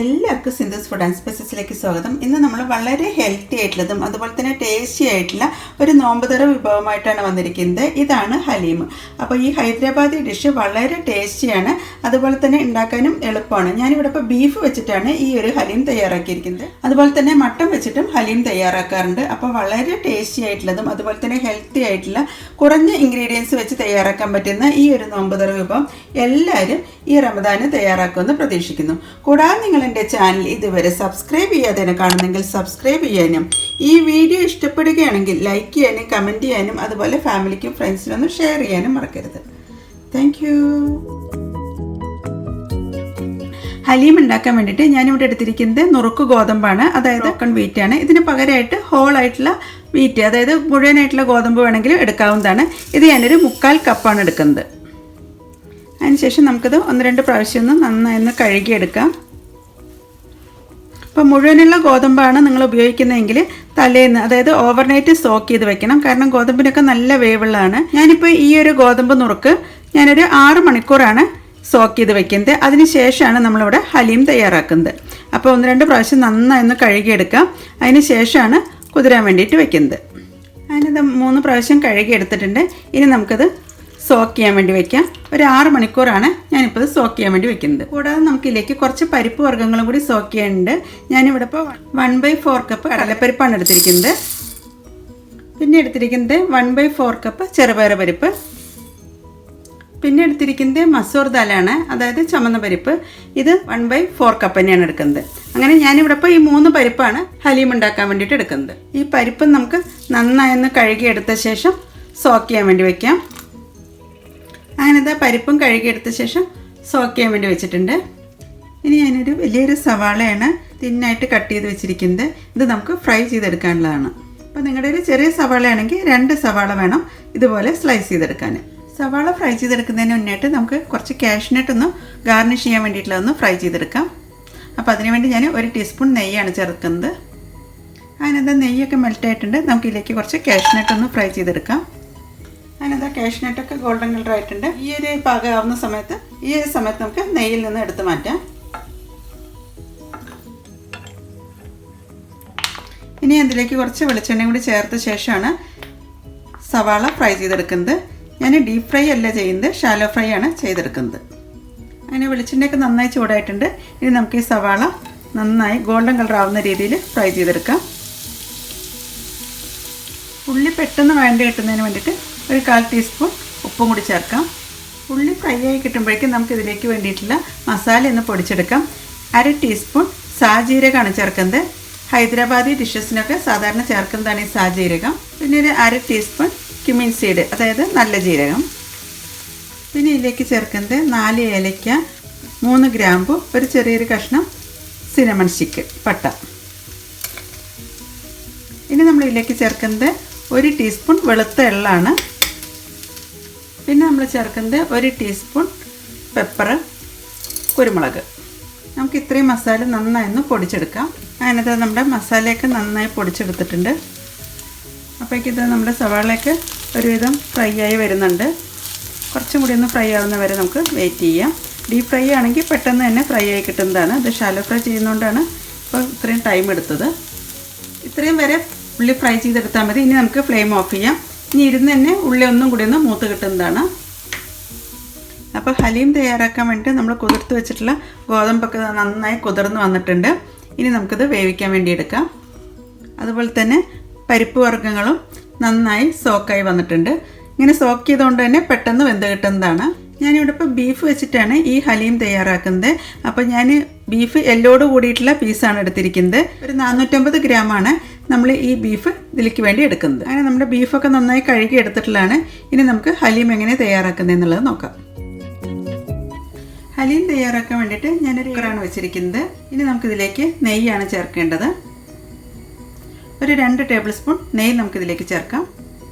എല്ലാവർക്കും Sindhu's food and സ്പൈസസിലേക്ക് സ്വാഗതം. ഇന്ന് നമ്മൾ വളരെ ഹെൽത്തി ആയിട്ടുള്ളതും അതുപോലെ തന്നെ ടേസ്റ്റി ആയിട്ടുള്ള ഒരു നോമ്പുതറ വിഭവമായിട്ടാണ് വന്നിരിക്കുന്നത്. ഇതാണ് ഹലീം. അപ്പോൾ ഈ ഹൈദരാബാദി ഡിഷ് വളരെ ടേസ്റ്റിയാണ്, അതുപോലെ തന്നെ ഉണ്ടാക്കാനും എളുപ്പമാണ്. ഞാനിവിടെ ഇപ്പോൾ ബീഫ് വെച്ചിട്ടാണ് ഈ ഒരു ഹലീം തയ്യാറാക്കിയിരിക്കുന്നത്. അതുപോലെ തന്നെ മട്ടൻ വെച്ചിട്ടും ഹലീം തയ്യാറാക്കാറുണ്ട്. അപ്പോൾ വളരെ ടേസ്റ്റി ആയിട്ടുള്ളതും അതുപോലെ തന്നെ ഹെൽത്തി ആയിട്ടുള്ള കുറഞ്ഞ ഇൻഗ്രീഡിയൻസ് വെച്ച് തയ്യാറാക്കാൻ പറ്റുന്ന ഈ ഒരു നോമ്പുതറ വിഭവം എല്ലാവരും ഈ റമദാന് തയ്യാറാക്കുമെന്ന് പ്രതീക്ഷിക്കുന്നു. കൂടാതെ നിങ്ങൾ എൻ്റെ ചാനൽ ഇതുവരെ സബ്സ്ക്രൈബ് ചെയ്യാതെ കാണുന്നെങ്കിൽ സബ്സ്ക്രൈബ് ചെയ്യാനും ഈ വീഡിയോ ഇഷ്ടപ്പെടുകയാണെങ്കിൽ ലൈക്ക് ചെയ്യാനും കമൻറ്റ് ചെയ്യാനും അതുപോലെ ഫാമിലിക്കും ഫ്രണ്ട്സിനൊന്നും ഷെയർ ചെയ്യാനും മറക്കരുത്. Thank you. ഹലീം ഉണ്ടാക്കാൻ വേണ്ടിയിട്ട് ഞാനിവിടെ എടുത്തിരിക്കുന്നത് നുറുക്ക് ഗോതമ്പാണ്, അതായത് ബ്രോക്കൺ വീറ്റാണ്. ഇതിന് പകരമായിട്ട് ഹോളായിട്ടുള്ള വീറ്റ്, അതായത് മുഴുവനായിട്ടുള്ള ഗോതമ്പ് വേണമെങ്കിൽ എടുക്കാവുന്നതാണ്. ഇത് ഞാനൊരു 3/4 കപ്പാണ് എടുക്കുന്നത്. അതിനുശേഷം നമുക്കിത് 1-2 പ്രാവശ്യം നന്നായി കഴുകിയെടുക്കാം. അപ്പോൾ മുഴുവനുള്ള ഗോതമ്പാണ് നിങ്ങൾ ഉപയോഗിക്കുന്നതെങ്കിൽ തലേന്ന്, അതായത് ഓവർനൈറ്റ് സോക്ക് ചെയ്ത് വെക്കണം. കാരണം ഗോതമ്പിനൊക്കെ നല്ല വേവുള്ളതാണ്. ഞാനിപ്പോൾ ഈ ഒരു ഗോതമ്പ് നുറുക്ക് ഞാനൊരു 6 മണിക്കൂറാണ് സോക്ക് ചെയ്ത് വെക്കുന്നത്. അതിന് ശേഷമാണ് നമ്മളിവിടെ ഹലീം തയ്യാറാക്കുന്നത്. അപ്പോൾ 1-2 പ്രാവശ്യം നന്നായി കഴുകിയെടുക്കാം. അതിന് ശേഷമാണ് കുതിരാൻ വേണ്ടിയിട്ട് വെക്കുന്നത്. അതിനത് 3 പ്രാവശ്യം കഴുകിയെടുത്തിട്ടുണ്ട്. ഇനി നമുക്കത് സോക്ക് ചെയ്യാൻ വേണ്ടി വെക്കാം. ഒരു 6 മണിക്കൂറാണ് ഞാനിപ്പോൾ ഇത് സോക്ക് ചെയ്യാൻ വേണ്ടി വെക്കുന്നത്. കൂടാതെ നമുക്കിതിലേക്ക് കുറച്ച് പരിപ്പ് വർഗ്ഗങ്ങളും കൂടി സോക്ക് ചെയ്യാനുണ്ട്. ഞാനിവിടെ ഇപ്പോൾ 1/4 കപ്പ് കടലപ്പരിപ്പാണ് എടുത്തിരിക്കുന്നത്. പിന്നെ എടുത്തിരിക്കുന്നത് 1/4 കപ്പ് ചെറുപയർ പരിപ്പ്. പിന്നെ എടുത്തിരിക്കുന്നത് മസൂർ ദാലാണ്, അതായത് ചുമന്ന പരിപ്പ്. ഇത് 1/4 കപ്പ് തന്നെയാണ് എടുക്കുന്നത്. അങ്ങനെ ഞാനിവിടെ ഇപ്പോൾ ഈ 3 പരിപ്പാണ് ഹലീം ഉണ്ടാക്കാൻ വേണ്ടിയിട്ട് എടുക്കുന്നത്. ഈ പരിപ്പ് നമുക്ക് നന്നായി കഴുകിയെടുത്ത ശേഷം സോക്ക് ചെയ്യാൻ വേണ്ടി വയ്ക്കാം. അങ്ങനെ പരിപ്പും കഴുകിയെടുത്ത ശേഷം സോക്ക് ചെയ്യാൻ വേണ്ടി വെച്ചിട്ടുണ്ട്. ഇനി ഞാനൊരു വലിയൊരു സവാളയാണ് തിന്നായിട്ട് കട്ട് ചെയ്ത് വെച്ചിരിക്കുന്നത്. ഇത് നമുക്ക് ഫ്രൈ ചെയ്തെടുക്കാനുള്ളതാണ്. അപ്പോൾ നിങ്ങളുടെ ഒരു ചെറിയ സവാളയാണെങ്കിൽ 2 സവാള വേണം ഇതുപോലെ സ്ലൈസ് ചെയ്തെടുക്കാൻ. സവാള ഫ്രൈ ചെയ്തെടുക്കുന്നതിന് മുന്നായിട്ട് നമുക്ക് കുറച്ച് കാഷ്നട്ട് ഒന്ന് ഗാർണിഷ് ചെയ്യാൻ വേണ്ടിയിട്ടുള്ളതൊന്ന് ഫ്രൈ ചെയ്തെടുക്കാം. അപ്പോൾ അതിനുവേണ്ടി ഞാൻ 1 ടീസ്പൂൺ നെയ്യാണ് ചേർക്കുന്നത്. അതിനെന്താ നെയ്യൊക്കെ മെൽറ്റായിട്ടുണ്ട്. നമുക്കിതിലേക്ക് കുറച്ച് കാഷ്നട്ട് ഒന്ന് ഫ്രൈ ചെയ്തെടുക്കാം. അതിനെന്താ കാഷ്നട്ടൊക്കെ ഗോൾഡൻ കളർ ആയിട്ടുണ്ട്. ഈ ഒരു പാകമാവുന്ന സമയത്ത് നമുക്ക് നെയ്യിൽ നിന്ന് എടുത്ത് മാറ്റാം. ഇനി അതിലേക്ക് കുറച്ച് വെളിച്ചെണ്ണയും കൂടി ചേർത്ത ശേഷമാണ് സവാള ഫ്രൈ ചെയ്തെടുക്കുന്നത്. ഞാൻ ഡീപ്പ് ഫ്രൈ അല്ല ചെയ്യുന്നത്, ഷാലോ ഫ്രൈ ആണ് ചെയ്തെടുക്കുന്നത്. അങ്ങനെ വെളിച്ചെണ്ണയൊക്കെ നന്നായി ചൂടായിട്ടുണ്ട്. ഇനി നമുക്ക് ഈ സവാള നന്നായി ഗോൾഡൻ കളർ ആവുന്ന രീതിയിൽ ഫ്രൈ ചെയ്തെടുക്കാം. ഉള്ളി പെട്ടെന്ന് വഴണ്ട് കിട്ടുന്നതിന് വേണ്ടിയിട്ട് ഒരു 1/4 ടീസ്പൂൺ ഉപ്പും കൂടി ചേർക്കാം. ഉള്ളി ഫ്രൈ ആയി കിട്ടുമ്പോഴേക്കും നമുക്ക് ഇതിലേക്ക് വേണ്ടിയിട്ടുള്ള മസാല ഒന്ന് പൊടിച്ചെടുക്കാം. 1/2 ടീസ്പൂൺ സാജീരകമാണ് ചേർക്കുന്നത്. ഹൈദരാബാദി ഡിഷസിനൊക്കെ സാധാരണ ചേർക്കുന്നതാണ് ഈ സാജീരകം. പിന്നെ ഒരു 1/2 ടീസ്പൂൺ ക്യുമിൻ സീഡ്, അതായത് നല്ല ജീരകം. പിന്നെ ഇതിലേക്ക് ചേർക്കുന്നത് 4 ഏലയ്ക്ക, 3 ഗ്രാമ്പു, ഒരു ചെറിയൊരു കഷ്ണം സിനമൺ സ്റ്റിക്ക്, പട്ട. ഇനി നമ്മൾ ഇതിലേക്ക് ചേർക്കുന്നത് 1 ടീസ്പൂൺ വെളുത്ത എള്ളാണ്. പിന്നെ നമ്മൾ ചേർക്കുന്നത് 1 ടീസ്പൂൺ പെപ്പർ, കുരുമുളക്. നമുക്ക് ഇത്രയും മസാല നന്നായി പൊടിച്ചെടുക്കാം. അതിനകത്ത് നമ്മുടെ മസാലയൊക്കെ നന്നായി പൊടിച്ചെടുത്തിട്ടുണ്ട്. അപ്പോഴേക്കും ഇത് നമ്മുടെ സവാളയൊക്കെ ഒരുവിധം ഫ്രൈ ആയി വരുന്നുണ്ട്. കുറച്ചും കൂടി ഒന്ന് ഫ്രൈ ആവുന്ന വരെ നമുക്ക് വെയിറ്റ് ചെയ്യാം. ഡീപ്പ് ഫ്രൈ ആണെങ്കിൽ പെട്ടെന്ന് തന്നെ ഫ്രൈ ആയി കിട്ടുന്നതാണ്. ഇത് ഷാലോ ഫ്രൈ ചെയ്യുന്നതുകൊണ്ടാണ് ഇപ്പോൾ ഇത്രയും ടൈം എടുത്തത്. ഇത്രയും വരെ ഉള്ളി ഫ്രൈ ചെയ്തെടുത്താൽ മതി. ഇനി നമുക്ക് ഫ്ലെയിം ഓഫ് ചെയ്യാം. ഇനി ഇരുന്ന് തന്നെ ഉള്ളി ഒന്നും കൂടി ഒന്ന് മൂത്ത് കിട്ടുന്നതാണ്. അപ്പോൾ ഹലീം തയ്യാറാക്കാൻ വേണ്ടി നമ്മൾ കുതിർത്ത് വെച്ചിട്ടുള്ള ഗോതമ്പൊക്കെ നന്നായി കുതിർന്ന് വന്നിട്ടുണ്ട്. ഇനി നമുക്കിത് വേവിക്കാൻ വേണ്ടി എടുക്കാം. അതുപോലെ തന്നെ പരിപ്പ് വർഗ്ഗങ്ങളും നന്നായി സോക്കായി വന്നിട്ടുണ്ട്. ഇങ്ങനെ സോക്ക് ചെയ്തുകൊണ്ട് തന്നെ പെട്ടെന്ന് വെന്ത് കിട്ടുന്നതാണ്. ഞാനിവിടെ ഇപ്പോൾ ബീഫ് വെച്ചിട്ടാണ് ഈ ഹലീം തയ്യാറാക്കുന്നത്. അപ്പോൾ ഞാൻ ബീഫ് എല്ലോട് കൂടിയിട്ടുള്ള പീസാണ് എടുത്തിരിക്കുന്നത്. ഒരു 450 ഗ്രാമാണ് നമ്മൾ ഈ ബീഫ് ഇതിലേക്ക് വേണ്ടി എടുക്കുന്നത്. അങ്ങനെ നമ്മുടെ ബീഫൊക്കെ നന്നായി കഴുകി എടുത്തിട്ടുള്ളതാണ്. ഇനി നമുക്ക് ഹലീം എങ്ങനെ തയ്യാറാക്കുന്നത് എന്നുള്ളത് നോക്കാം. ഹലീം തയ്യാറാക്കാൻ വേണ്ടിയിട്ട് ഞാനൊരു കുക്കറാണ് വെച്ചിരിക്കുന്നത്. ഇനി നമുക്കിതിലേക്ക് നെയ്യാണ് ചേർക്കേണ്ടത്. ഒരു 2 ടേബിൾ സ്പൂൺ നെയ്യ് നമുക്കിതിലേക്ക് ചേർക്കാം.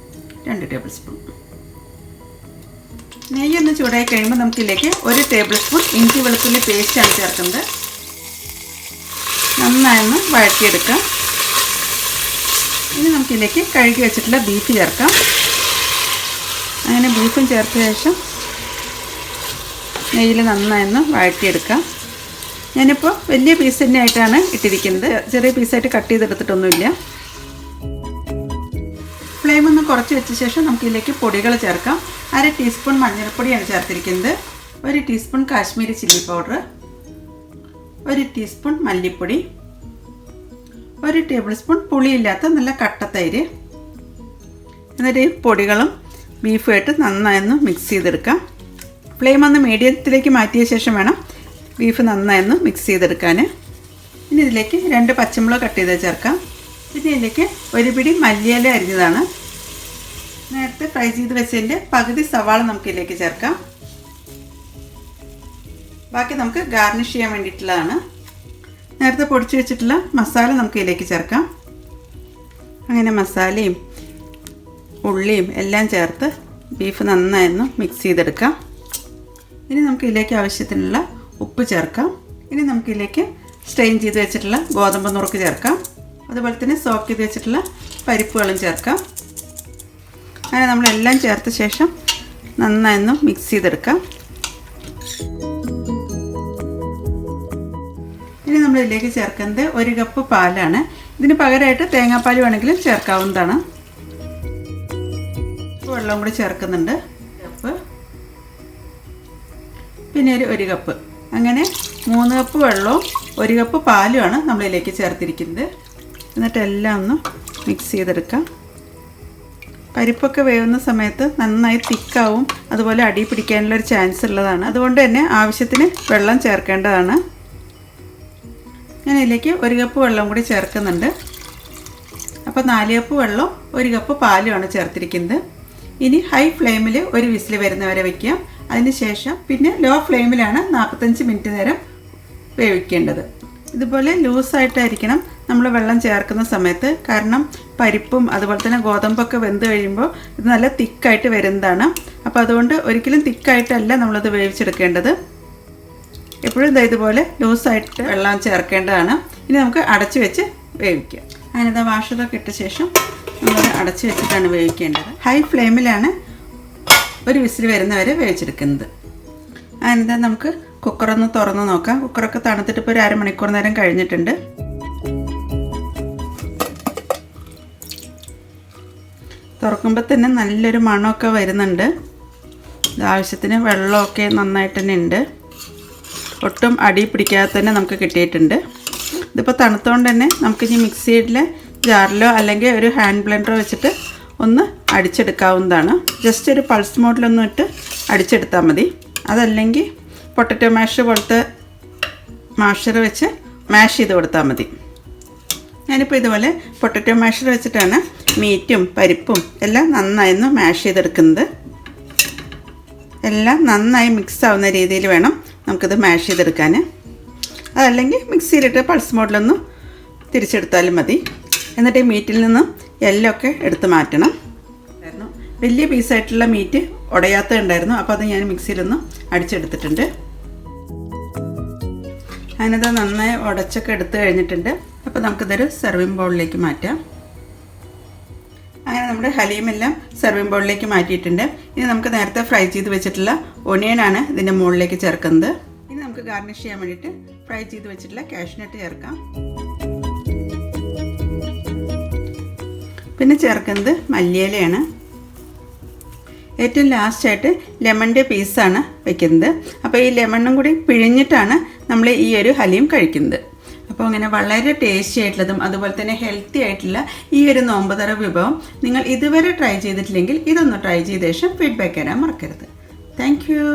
2 ടേബിൾ സ്പൂൺ നെയ്യൊന്ന് ചൂടായി കഴിയുമ്പോൾ നമുക്കിതിലേക്ക് 1 ടേബിൾ സ്പൂൺ ഇഞ്ചി വെളുത്തുള്ളി പേസ്റ്റാണ് ചേർക്കുന്നത്. നന്നായി വഴറ്റിയെടുക്കാം. ഇനി നമുക്കിതിലേക്ക് കഴുകി വെച്ചിട്ടുള്ള ബീഫ് ചേർക്കാം. അങ്ങനെ ബീഫും ചേർത്ത ശേഷം നെയ്യിൽ നന്നായി വഴറ്റിയെടുക്കാം. ഞാനിപ്പോൾ വലിയ പീസ് തന്നെ ആയിട്ടാണ് ഇട്ടിരിക്കുന്നത്, ചെറിയ പീസായിട്ട് കട്ട് ചെയ്തെടുത്തിട്ടൊന്നുമില്ല. ഫ്ലെയിം ഒന്ന് കുറച്ച് വെച്ച ശേഷം നമുക്ക് ഇതിലേക്ക് പൊടികൾ ചേർക്കാം. 1/2 ടീസ്പൂൺ മഞ്ഞൾപ്പൊടിയാണ് ചേർത്തിരിക്കുന്നത്, 1 teaspoon Kashmiri chilli powder, 1 teaspoon മല്ലിപ്പൊടി, 1 ടേബിൾ സ്പൂൺ പുളിയില്ലാത്ത നല്ല കട്ട തൈര്. എന്നിട്ട് ഈ പൊടികളും ബീഫുമായിട്ട് നന്നായൊന്ന് മിക്സ് ചെയ്തെടുക്കാം. ഫ്ലെയിം ഒന്ന് മീഡിയത്തിലേക്ക് മാറ്റിയ ശേഷം വേണം ബീഫ് നന്നായൊന്ന് മിക്സ് ചെയ്തെടുക്കാൻ. ഇനി ഇതിലേക്ക് 2 പച്ചമുളക് കട്ട് ചെയ്ത് ചേർക്കാം. പിന്നെ ഇതിലേക്ക് 1 പിടി മല്ലിയില അരിഞ്ഞതാണ്. നേരത്തെ ഫ്രൈ ചെയ്ത് വെച്ചതിൻ്റെ പകുതി സവാള നമുക്ക് ഇതിലേക്ക് ചേർക്കാം. ബാക്കി നമുക്ക് ഗാർണിഷ് ചെയ്യാൻ വേണ്ടിയിട്ടുള്ളതാണ്. നേരത്തെ പൊടിച്ച് വെച്ചിട്ടുള്ള മസാല നമുക്ക് ഇതിലേക്ക് ചേർക്കാം. അങ്ങനെ മസാലയും ഉള്ളിയും എല്ലാം ചേർത്ത് ബീഫ് നന്നായൊന്ന് മിക്സ് ചെയ്തെടുക്കാം. ഇനി നമുക്ക് ഇതിലേക്ക് ആവശ്യത്തിനുള്ള ഉപ്പ് ചേർക്കാം. ഇനി നമുക്ക് ഇതിലേക്ക് സ്ട്രെയിൻ ചെയ്ത് വെച്ചിട്ടുള്ള ഗോതമ്പ് നുറുക്ക് ചേർക്കാം. അതുപോലെ തന്നെ സോക്ക് ചെയ്ത് വെച്ചിട്ടുള്ള പരിപ്പുകളും ചേർക്കാം. അങ്ങനെ നമ്മളെല്ലാം ചേർത്ത ശേഷം നന്നായൊന്ന് മിക്സ് ചെയ്തെടുക്കാം. ഇനി നമ്മൾ ഇതിലേക്ക് ചേർക്കുന്നത് 1 കപ്പ് പാലാണ്. ഇതിന് പകരമായിട്ട് തേങ്ങാപ്പാൽ വേണമെങ്കിലും ചേർക്കാവുന്നതാണ്. വെള്ളം കൂടി ചേർക്കുന്നുണ്ട്, കപ്പ്, പിന്നെ 1 കപ്പ്, അങ്ങനെ 3 കപ്പ് വെള്ളവും 1 കപ്പ് പാലുമാണ് നമ്മളിതിലേക്ക് ചേർത്തിരിക്കുന്നത്. എന്നിട്ട് എല്ലാം ഒന്ന് മിക്സ് ചെയ്തെടുക്കാം. പരിപ്പൊക്കെ വേവുന്ന സമയത്ത് നന്നായി തിക്കാവും, അതുപോലെ അടി പിടിക്കാനുള്ളൊരു ചാൻസ് ഉള്ളതാണ്. അതുകൊണ്ട് തന്നെ ആവശ്യത്തിന് വെള്ളം ചേർക്കേണ്ടതാണ്. ഞാൻ ഇതിലേക്ക് 1 കപ്പ് വെള്ളം കൂടി ചേർക്കുന്നുണ്ട്. അപ്പോൾ 4 കപ്പ് വെള്ളം 1 കപ്പ് പാലുമാണ് ചേർത്തിരിക്കുന്നത്. ഇനി ഹൈ ഫ്ലെയിമിൽ 1 വിസിൽ വരുന്നവരെ വയ്ക്കാം. അതിന് ശേഷം പിന്നെ ലോ ഫ്ലെയിമിലാണ് 45 മിനിറ്റ് നേരം വേവിക്കേണ്ടത്. ഇതുപോലെ ലൂസായിട്ടായിരിക്കണം നമ്മൾ വെള്ളം ചേർക്കുന്ന സമയത്ത്, കാരണം പരിപ്പും അതുപോലെ തന്നെ ഗോതമ്പൊക്കെ വെന്ത് കഴിയുമ്പോൾ ഇത് നല്ല തിക്കായിട്ട് വരുന്നതാണ്. അപ്പോൾ അതുകൊണ്ട് ഒരിക്കലും തിക്കായിട്ടല്ല നമ്മളത് വേവിച്ചെടുക്കേണ്ടത്. എപ്പോഴും ഇതുപോലെ ലൂസായിട്ട് വെള്ളം ചേർക്കേണ്ടതാണ്. ഇനി നമുക്ക് അടച്ചു വെച്ച് വേവിക്കാം. അങ്ങനെ വാഷറൊക്കെ ഇട്ട ശേഷം നമ്മൾ അടച്ചു വെച്ചിട്ടാണ് വേവിക്കേണ്ടത്. ഹൈ ഫ്ലെയിമിലാണ് 1 വിസിൽ വരുന്നവരെ വേവിച്ചെടുക്കുന്നത്. അങ്ങനെ നമുക്ക് കുക്കറൊന്ന് തുറന്ന് നോക്കാം. കുക്കറൊക്കെ തണുത്തിട്ട് ഇപ്പോൾ 1 അരമണിക്കൂർ നേരം കഴിഞ്ഞിട്ടുണ്ട്. തുറക്കുമ്പോൾ തന്നെ നല്ലൊരു മണമൊക്കെ വരുന്നുണ്ട്. ആവശ്യത്തിന് വെള്ളമൊക്കെ നന്നായിട്ട് തന്നെ ഉണ്ട്, ഒട്ടും അടി പിടിക്കാതെ തന്നെ നമുക്ക് കിട്ടിയിട്ടുണ്ട്. ഇതിപ്പോൾ തണുത്തുകൊണ്ട് തന്നെ നമുക്കിനി മിക്സിയിലെ ജാറിലോ അല്ലെങ്കിൽ ഒരു ഹാൻഡ് ബ്ലെൻഡറോ വെച്ചിട്ട് ഒന്ന് അടിച്ചെടുക്കാവുന്നതാണ്. ജസ്റ്റ് ഒരു പൾസ് മോഡിലൊന്നും ഇട്ട് അടിച്ചെടുത്താൽ മതി. അതല്ലെങ്കിൽ പൊട്ടറ്റോ മാഷ് പോലത്തെ മാഷർ വെച്ച് മാഷ് ചെയ്ത് കൊടുത്താൽ മതി. ഞാനിപ്പോൾ ഇതുപോലെ പൊട്ടറ്റോ മാഷർ വെച്ചിട്ടാണ് മീറ്റും പരിപ്പും എല്ലാം നന്നായൊന്ന് മാഷ് ചെയ്തെടുക്കുന്നത്. എല്ലാം നന്നായി മിക്സ് ആവുന്ന രീതിയിൽ വേണം നമുക്കിത് മാഷ് ചെയ്തെടുക്കാൻ. അതല്ലെങ്കിൽ മിക്സിയിലിട്ട് പൾസ് മോഡിലൊന്ന് തിരിച്ചെടുത്താലും മതി. എന്നിട്ട് ഈ മീറ്റിൽ നിന്നും എല്ലൊക്കെ എടുത്ത് മാറ്റണം. വലിയ പീസായിട്ടുള്ള മീറ്റ് ഉടയാത്ത ഉണ്ടായിരുന്നു, അപ്പോൾ അത് ഞാൻ മിക്സിയിലൊന്ന് അടിച്ചെടുത്തിട്ടുണ്ട്. അതിനത് നന്നായി ഉടച്ചൊക്കെ എടുത്ത് കഴിഞ്ഞിട്ടുണ്ട്. അപ്പോൾ നമുക്കിതൊരു സെർവിങ് ബൗളിലേക്ക് മാറ്റാം. അങ്ങനെ നമ്മുടെ ഹലീമെല്ലാം സെർവിങ് ബൗളിലേക്ക് മാറ്റിയിട്ടുണ്ട്. ഇനി നമുക്ക് നേരത്തെ ഫ്രൈ ചെയ്ത് വെച്ചിട്ടുള്ള ഒണിയനാണ് ഇതിൻ്റെ മുകളിലേക്ക് ചേർക്കുന്നത്. ഇനി നമുക്ക് ഗാർണിഷ് ചെയ്യാൻ വേണ്ടിയിട്ട് ഫ്രൈ ചെയ്ത് വെച്ചിട്ടുള്ള കാഷ്നട്ട് ചേർക്കാം. പിന്നെ ചേർക്കുന്നത് മല്ലിയിലയാണ്. ഏറ്റവും ലാസ്റ്റായിട്ട് ലെമണിൻ്റെ പീസാണ് വെക്കുന്നത്. അപ്പോൾ ഈ ലെമണും കൂടി പിഴിഞ്ഞിട്ടാണ് നമ്മൾ ഈ ഒരു ഹലീം കഴിക്കുന്നത്. അപ്പോൾ അങ്ങനെ വളരെ ടേസ്റ്റി ആയിട്ടുള്ളതും അതുപോലെ തന്നെ ഹെൽത്തി ആയിട്ടുള്ള ഈ ഒരു നോമ്പ് തുറ വിഭവം നിങ്ങൾ ഇതുവരെ ട്രൈ ചെയ്തിട്ടില്ലെങ്കിൽ ഇതൊന്ന് ട്രൈ ചെയ്ത ശേഷം ഫീഡ്ബാക്ക് തരാൻ മറക്കരുത്. Thank you.